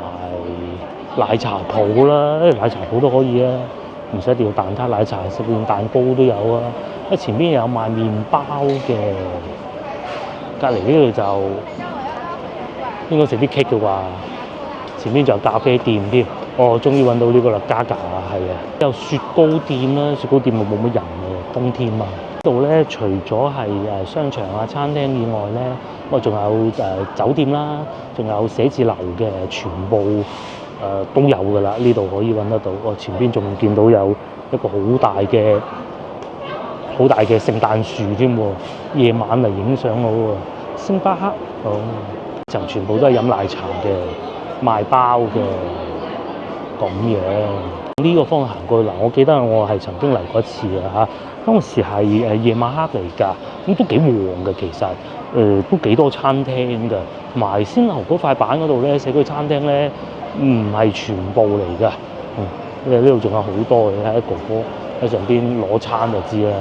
奶茶鋪啦，奶茶鋪都可以啊，唔使一定要蛋撻奶茶，食碗蛋糕都有啊。前邊有賣麵包嘅，隔離呢度就應該食啲 cake 嘅啩。前邊仲有咖啡店添，哦，終於揾到呢個啦，加價啊，係啊，有雪糕店啦，雪糕店冇乜人嘅，冬天嘛。呢度咧除咗係商場啊、餐廳以外咧，咁啊仲有酒店啦，仲有寫字樓嘅，全部都有㗎啦。呢度可以揾得到。我前邊仲見到有一個好大嘅聖誕樹添喎，夜晚嚟影相好喎。星巴克哦，層全部都係飲奶茶嘅，賣包嘅咁樣。呢個方向行過去嗱，我記得我係曾經嚟過一次啊嚇。當時係夜晚黑嚟㗎，咁都幾旺嘅其實，都幾多餐廳㗎。同埋先後嗰塊板嗰度咧，社區餐廳咧唔係全部嚟㗎，呢度仲有好多嘅，睇哥哥喺上邊攞餐就知啦。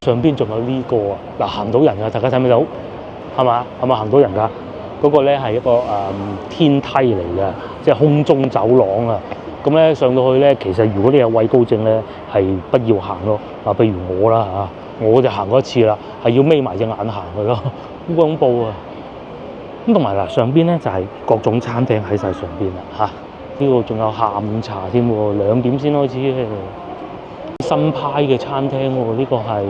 上邊仲有呢個啊，嗱行到人㗎，大家睇唔睇到？係嘛？係咪行到人㗎？嗰個咧係一個天梯嚟嘅，即係空中走廊啊！咁咧上到去咧，其實如果你有畏高症咧，係不要行咯。嗱，譬如我啦嚇，我就行過一次啦，係要眯埋隻眼行去咯，好恐怖啊！咁同埋嗱，上邊咧就係各種餐廳喺晒上邊啦嚇。呢度仲有下午茶添喎，2點先開始嘅。新派嘅餐廳喎，呢個係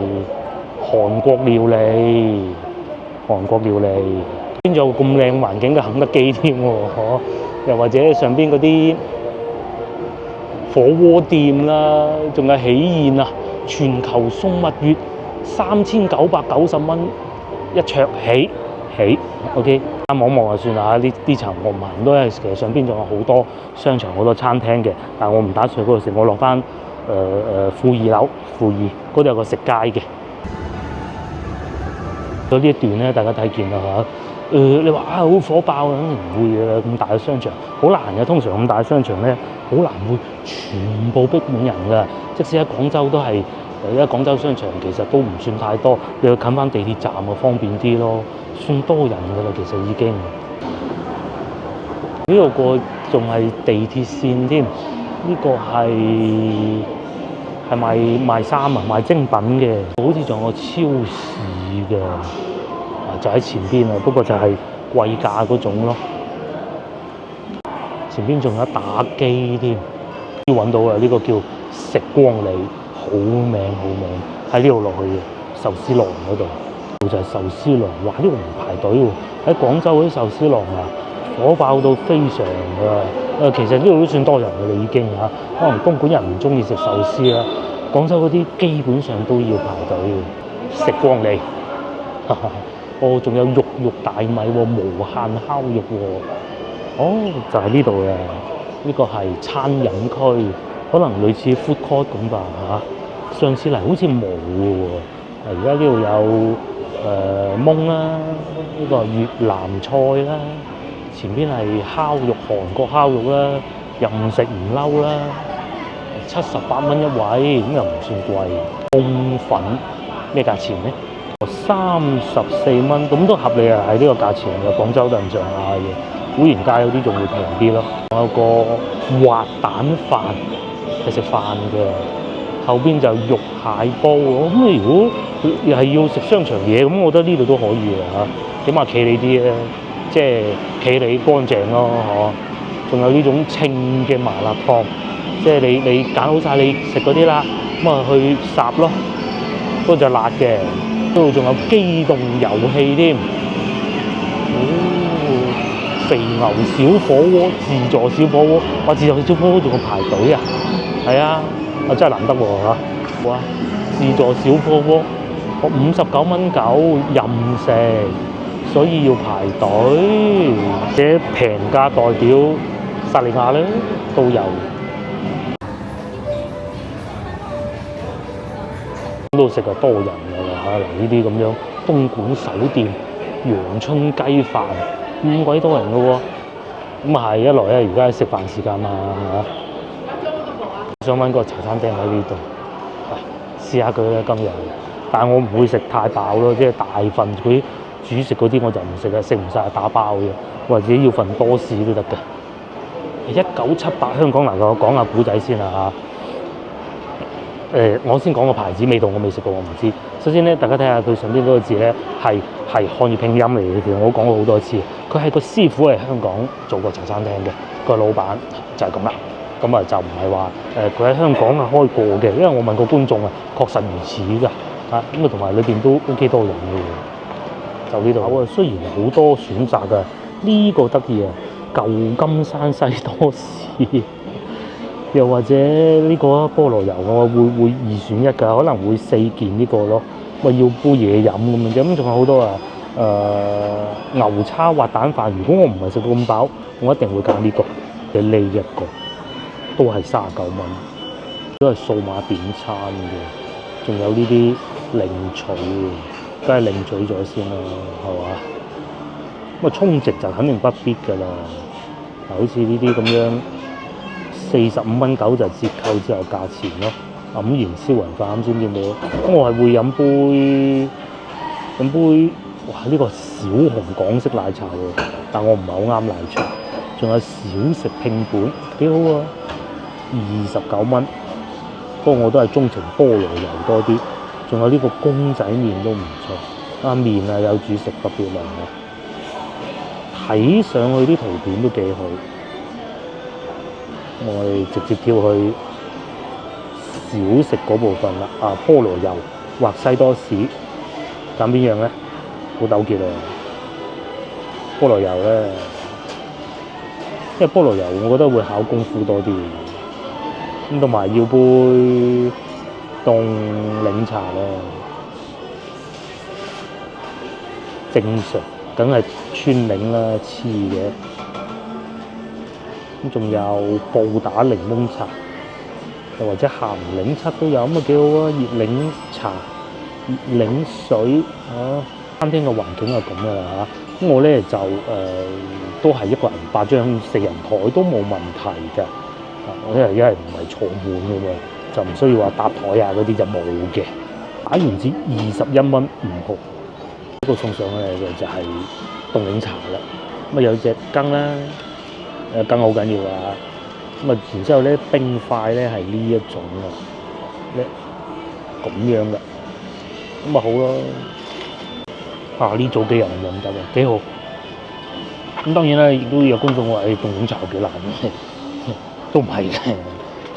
韓國料理，邊仲有咁靚環境嘅肯德基添喎，又或者上邊嗰啲火鍋店啦，仲有喜宴啊，全球送蜜月3990蚊一桌起，OK， 望望就算啦，呢層我唔行都係，其實上邊仲有好多商場好多餐廳嘅，但係我唔打算去嗰度食，我落翻負二樓嗰度有個食街嘅。呢一段咧，大家睇見啦嚇，你話好火爆啊，肯定唔會嘅啦。咁大嘅商場好難嘅，通常咁大嘅商場咧，好難會全部逼滿人㗎。即使喺廣州都係，而家廣州商場其實都唔算太多，你要近翻地鐵站啊，方便啲咯。算多人㗎啦，其實已經。呢度個仲係地鐵線添，呢個係賣衫啊，賣精品嘅，好似仲有個超市嘅。就喺前邊啊，不過就係貴價嗰種咯。前邊仲有打機添，要揾到啊！呢個叫食光里，好名好名，喺呢度落去嘅壽司郎嗰度，就係壽司郎。哇！呢度唔排隊喎，喺廣州嗰啲壽司郎啊，火爆到非常㗎。其實呢度都算多人㗎啦，已經嚇。可能東莞人唔中意食壽司啦，廣州嗰啲基本上都要排隊嘅。食光里。哦，仲有肉大米喎，無限烤肉喎。哦，就係呢度嘅，呢個係餐飲區，可能類似 food court 咁吧嚇。上次嚟好似冇喎。而家呢度有檬啦，呢個越南菜啦，前邊係烤肉，韓國烤肉啦，任食唔嬲啦，78蚊一位，咁又唔算貴。冬粉咩價錢咧？34蚊，咁都合理啊！喺呢個價錢嘅廣州都咁上下嘅，會員街有啲仲會平啲咯。仲有個滑蛋飯係食飯嘅，後邊就肉蟹煲。咁你如果又係要食商場嘢，咁我覺得呢度都可以嘅嚇，起碼企理啲咧，即係企理乾淨咯，嗬。仲有呢種清嘅麻辣燙，即係你揀好晒你食嗰啲啦，咁啊去霎咯，不過就辣嘅。呢度仲有機動遊戲添，肥牛小火鍋、自助小火鍋，哇！自助小火鍋仲要排隊啊，係啊，真係難得喎嚇！哇！自助小火鍋59.9任食，所以要排隊。或者平價代表薩莉亞咧都有。度食就多人㗎啦嚇，嗱呢啲咁樣東莞手店陽春雞飯咁鬼多人㗎喎，咁係一來咧而家係食飯時間嘛嚇，想揾個茶餐廳喺呢度，試下佢啦今日，但係我唔會食太飽咯，即係大份佢煮食嗰啲我就唔食啦，食唔晒打包嘅，或者要份多士都得嘅。1978香港，我講下古仔先啦嚇。我先講個牌子，味道我未食過，我唔知。首先咧，大家睇下佢上邊嗰個字咧，係漢語拼音嚟嘅。其實我講過好多次，佢係個師傅喺香港做過茶餐廳嘅，個老闆就係咁啦。咁啊就唔係話佢喺香港啊開過嘅，因為我問過觀眾啊，確實如此㗎。咁啊同埋裏邊都 OK 多人嘅喎。就呢度啊，雖然好多選擇㗎，呢個得意啊，舊金山西多士。又或者呢個菠蘿油，我會2選1㗎，可能會4件呢個咯。我要杯嘢飲咁樣啫。咁仲有好多牛叉滑蛋飯。如果我唔係食到咁飽，我一定會揀呢個嘅呢一個，都係39蚊，都係數碼點餐嘅。仲有呢啲零取，梗係零取咗先啦，係嘛？咁啊充值就肯定不必㗎啦。嗱，好似呢啲咁樣。45.9蚊就折扣之後價錢咯。黯然銷魂飯啱先見到，咁我係會飲杯，哇！呢個小紅港式奶茶喎，但我唔係好啱奶茶。仲有小食拼盤，幾好喎，29蚊。不過我都係鍾情菠蘿油多啲。仲有呢個公仔麵都唔錯，麵啊有煮食特別靚啊，睇上去啲圖片都幾好。我哋直接跳去小食嗰部分啦。菠蘿油或西多士，揀邊樣咧？好糾結啊！菠蘿油咧，因為菠蘿油我覺得會考功夫多啲，咁同埋要杯凍檸茶咧，正常梗係川檸啦，黐嘅。咁仲有布打檸檬茶，又或者鹹檸七都有，咁啊幾好啊！熱檸茶、熱檸水，餐廳嘅環境係咁嘅啦嚇。咁我咧就都係一個人8張4人台都冇問題嘅。因為唔係坐滿嘅嘛，就唔需要話搭台啊嗰啲就冇嘅。打完折21蚊5毫，呢個送上嚟嘅就係凍檸茶啦。咁啊有隻羹啦，羹好緊要啊。咁啊然之後咧冰塊咧係呢一種啊，咧咁樣嘅，咁啊好咯。呢早幾人飲得啊，幾好。咁當然啦，亦都有觀眾話：凍檸茶幾難嘅。都唔係嘅，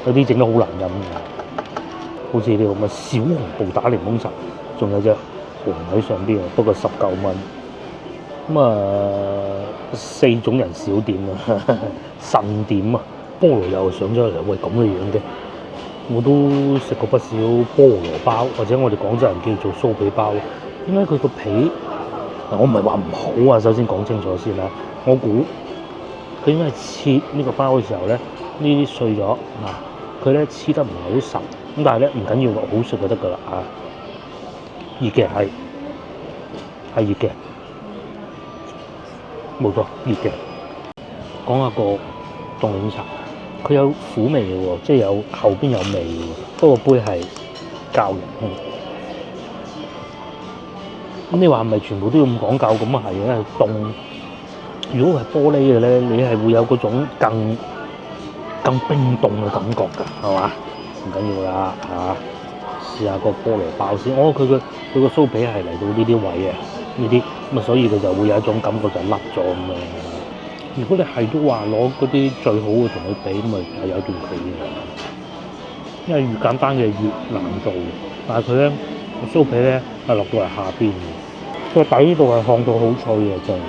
有啲整得好難飲嘅，好似呢個咁嘅小紅布打檸檬茶，仲有隻紅喺上邊啊，不過19蚊。咁4種人小點啊，神點啊，菠蘿又上咗嚟，喂咁嘅樣嘅，我都食過不少菠蘿包，或者我哋廣州人叫做酥皮包。點解佢個皮？我唔係話唔好啊，首先講清楚先啦。我估佢應該係切呢個包嘅時候咧。呢啲碎咗佢咧黐得唔係好實，咁但係咧唔緊要，好食就得噶啦熱嘅係熱嘅，冇錯熱嘅。講下個凍檸茶，佢有苦味嘅喎，即係有後邊有味嘅，不過杯係膠嘅。咁你話係咪全部都要咁講究？咁啊係，因為凍。如果係玻璃嘅咧，你係會有嗰種更冰凍嘅感覺㗎，係嘛？唔緊要啦試下個菠蘿包先。佢個酥皮係嚟到呢啲位啊，呢啲咁啊，所以佢就會有一種感覺就甩咗咁樣。如果你係都話攞嗰啲最好嘅同佢比，咁咪係有段距離嘅。因為越簡單嘅越難做，但係佢咧個酥皮咧係落到嚟下邊嘅，個底呢度係烘到好脆嘅，真係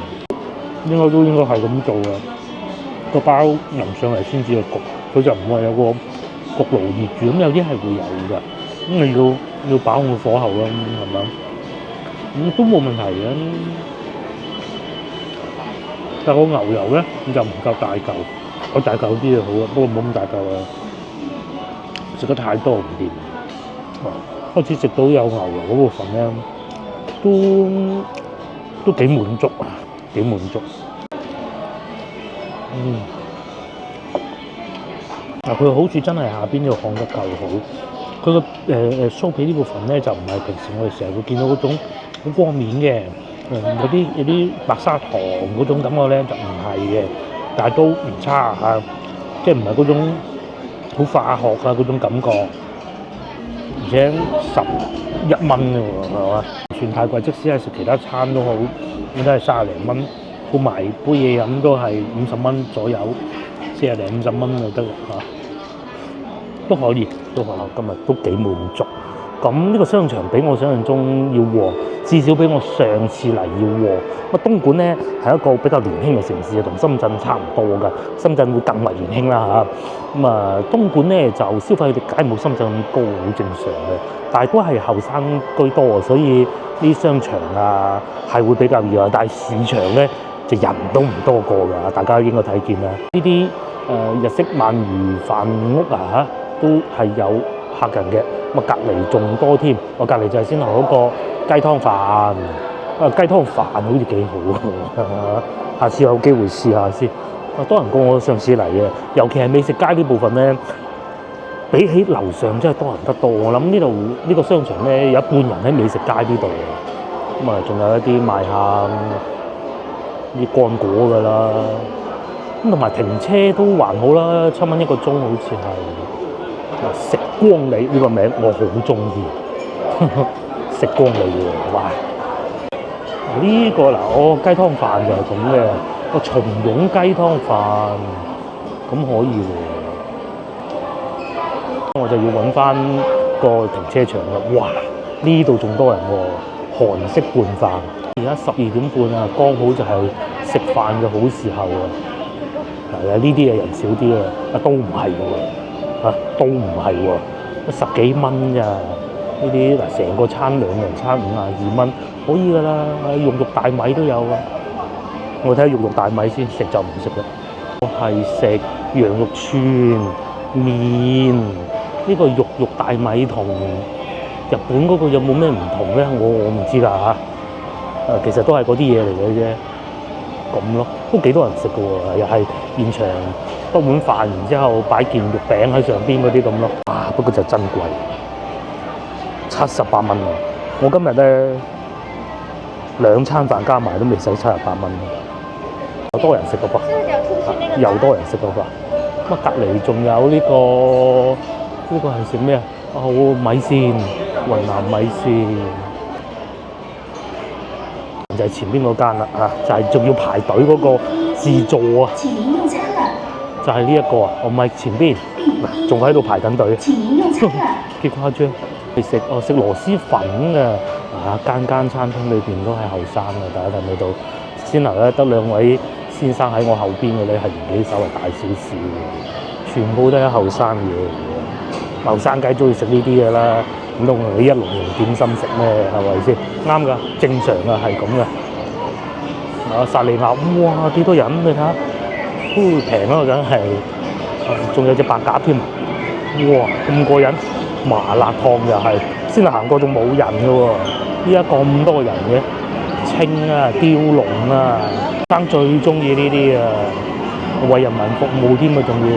應該係咁做嘅。個包淋上嚟先至去焗，佢就唔係有個焗爐熱住，咁有啲係會有㗎。咁你要把控個火候啦，係咪？都冇問題嘅。但係個牛油咧就唔夠大嚿，我大嚿啲就好啦，不過冇咁大嚿啊，食得太多唔掂。開始食到有牛油嗰部分咧，都幾滿足啊，幾滿足。佢好處真係下邊要烘得夠好。佢個酥皮呢部分咧就唔係平時我哋成日會見到嗰種好光面嘅，有啲白砂糖嗰種感覺咧就唔係嘅，但係都唔差嚇，即係唔係嗰種好化學啊嗰種感覺，而且11蚊嘅喎，係嘛？唔算太貴，即使係食其他餐都好，咁都係30零蚊。配埋杯嘢飲都係50蚊左右，40零50蚊就得啦都可以。今日都幾滿足。咁呢個商場比我想象中要旺，至少比我上次嚟要旺。東莞咧係一個比較年輕嘅城市，同深圳差唔多㗎。深圳會更為年輕啦東莞咧就消費力梗係冇深圳咁高，好正常嘅。但係都係後生居多，所以啲商場啊係會比較熱鬧，但係市場咧就人都唔多過㗎，大家應該睇見啦。呢啲日式鰻魚飯屋都係有客人嘅。隔離仲多添，我隔離就係先頭嗰個雞湯飯，雞湯飯好似幾好喎，下次有機會試下先。多人過我上次嚟嘅，尤其係美食街呢部分咧，比起樓上真係多人得多。我諗呢個商場咧有一半人喺美食街呢度，仲有一啲賣下啲乾果㗎啦，同埋停車都還好啦，7蚊1個鐘好似係。食光里呢個名我好中意，食光里喎，哇！呢個雞湯飯就係咁嘅，個松茸雞湯飯咁可以喎。我就要揾翻個停車場啦，哇！呢度仲多人喎，韓式拌飯。而家12點半啊，剛好就係食飯嘅好時候啊。係啊，呢啲嘢人少啲啊，都唔係喎。都唔係喎，10幾蚊咋？呢啲成個餐2人餐52蚊，可以㗎啦。肉大米都有啊。我睇下肉大米先，食就唔食啦。我係食羊肉串麵，呢個肉大米同日本嗰個有冇咩唔同咧？我唔知㗎嚇。其實都係嗰啲嘢嚟嘅啫。咁咯，都幾多人食嘅喎，又係現場得碗飯，然之後擺件肉餅喺上邊嗰啲咁咯。啊，不過就真貴，78蚊啊！我今日咧2餐飯加埋都未使78蚊，有多人食嘅噃，又多人食嘅噃。咁隔離仲有呢個係食咩啊？哦，米線，雲南米線。就係前邊嗰間啦嚇，就係仲要排隊嗰個自助啊，就係呢一個啊，我唔係前邊，嗱仲喺度排緊隊，幾誇張。食螺絲粉啊，間餐廳裏邊都係後生嘅，大家睇唔睇到？先頭咧得2位先生喺我後邊嘅咧，係年紀稍微大少少嘅，全部都係後生嘢，後生梗係中意食呢啲嘅啦。唔通你160點心食咩？係咪先？啱㗎，正常啊，係咁嘅。啊，薩莉亞，哇幾多人你睇下，平咯梗係，仲有隻白鴿添，哇咁過癮！麻辣燙又係，先係行過仲冇人嘅喎，依家咁多人嘅，清啊雕龍啊，生最中意呢啲啊，為人民服務添啊，仲要。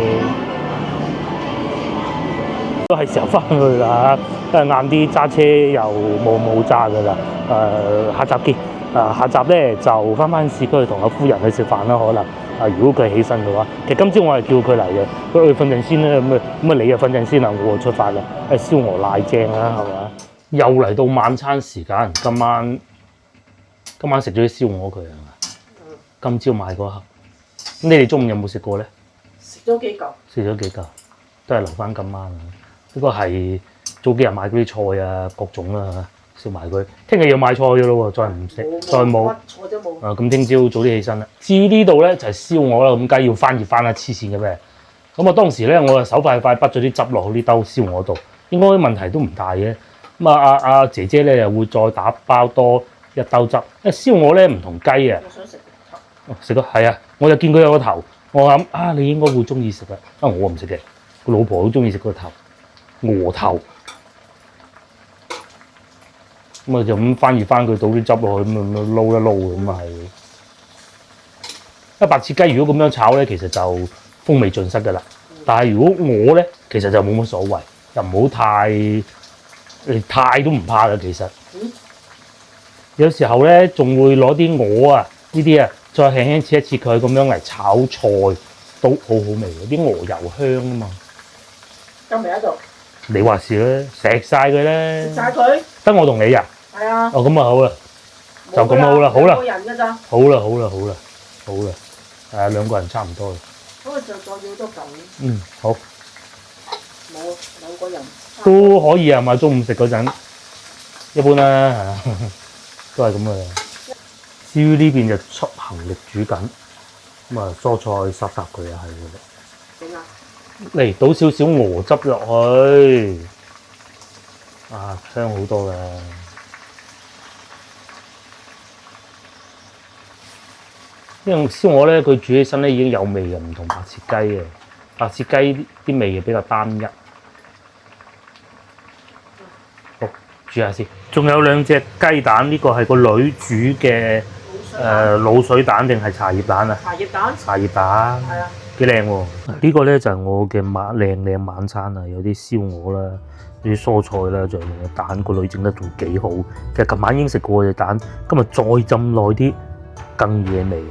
都係時候翻去啦，因為晏啲揸車又冇揸噶啦。下集見。下集咧就翻市區同阿夫人去食飯啦，可能。如果佢起身嘅話，其實今朝我係叫佢嚟嘅，佢瞓陣先啦。咁啊你又瞓陣先啦，我就出發啦。燒鵝瀨正啦，係嘛？又嚟到晚餐時間，今晚食咗啲燒鵝佢係嘛？今朝買嗰盒。咁你哋中午有冇食過咧？食咗幾嚿，都係留翻今晚啊！呢個係早幾日買嗰啲菜啊，各種啊，食埋佢。聽日要買菜嘅咯喎，再唔食，再冇。菜都冇。咁聽朝早啲起身啦。至於呢度咧就係燒鵝啦，咁梗係要翻熱翻啦，黐線嘅咩？咁啊當時咧我就手快滗咗啲汁落去呢兜燒鵝度，應該問題都唔大嘅。咁阿姐姐咧又會再打包多1兜汁，因為燒鵝咧唔同雞啊。我想食個頭。食咗係啊，我就見佢有個頭，我諗你應該會中意食嘅。我唔食嘅，個老婆好中意食個頭。鵝頭，咁就咁翻熱翻佢，倒啲汁落去，咁撈一撈咁啊係。白切雞如果咁樣炒咧，其實就風味盡失噶啦。但係如果鵝咧，其實就冇乜所謂，又唔好太都唔怕嘅其實。有時候咧，仲會攞啲鵝啊呢啲啊，再輕輕切一切佢咁樣嚟炒菜，都好好味嘅。啲鵝油香啊嘛。有未喺度？你話事啦，食晒佢咧，食晒佢，得我同你啊？係啊。哦，咁啊好啦，就咁好啦，好啦，兩個人㗎咋？好啦，2個人差唔多啦。咁啊，就再要多嚿。好。冇2個人。都可以啊，嘛中午食嗰陣，一般啦嚇，都係咁嘅。至於呢邊就出行力煮緊，咁啊蔬菜烚佢又係嘅。點啊？嚟倒少少鵝汁落去，香好多㗎。因為燒鵝咧，佢煮起身咧已經有味嘅，唔同白切雞嘅。白切雞啲味比較單一。好，煮下先。仲有2隻雞蛋，呢個係個女煮嘅滷水蛋定係茶葉蛋啊？茶葉蛋。係啊。幾靚喎！呢個咧就係我嘅靚晚餐啊，有啲燒鵝啦，有啲蔬菜啦，仲有個蛋，個女整得仲幾好。其實琴晚已經食過隻蛋，今日再浸耐啲，更惹味。